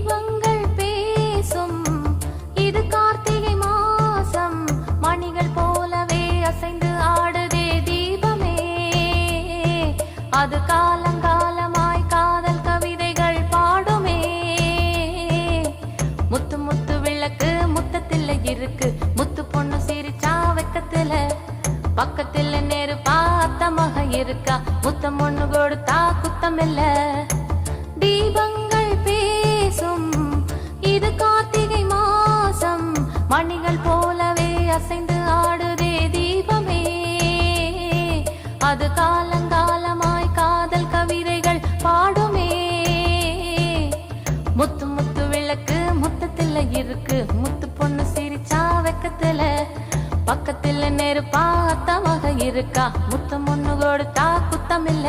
தீபங்கள் பேசும் இது கார்த்திகை மாசம் மணிகள் போலவே அசைந்து ஆடுதே தீபமே அது காலங்காலமாய் காதல் கவிதைகள் பாடுமே முத்து முத்து விளக்கு முத்தத்தில் இருக்கு முத்து பொண்ணு சிரிச்சா வெக்கத்துல பக்கத்தில் நேரு பார்த்தமாக இருக்கா முத்தம் ஒண்ணு கொடுத்தா குத்தம் இல்ல தீபங்கள் பேசும் இது கார்த்திகை மாசம் மணிகள் போலவே அசைந்து ஆடுதே தீபமே அது காலங்காலமாய் காதல் கவிதைகள் பாடுமே முத்து முத்து விளக்கு முத்தத்தில் இருக்கு முத்து பொண்ணு சிரிச்சா வெக்கத்துல பக்கத்தில் நெருப்பா அத்தமாக இருக்கா முத்தம் ஒண்ணு கொடுத்தா குத்தம் இல்ல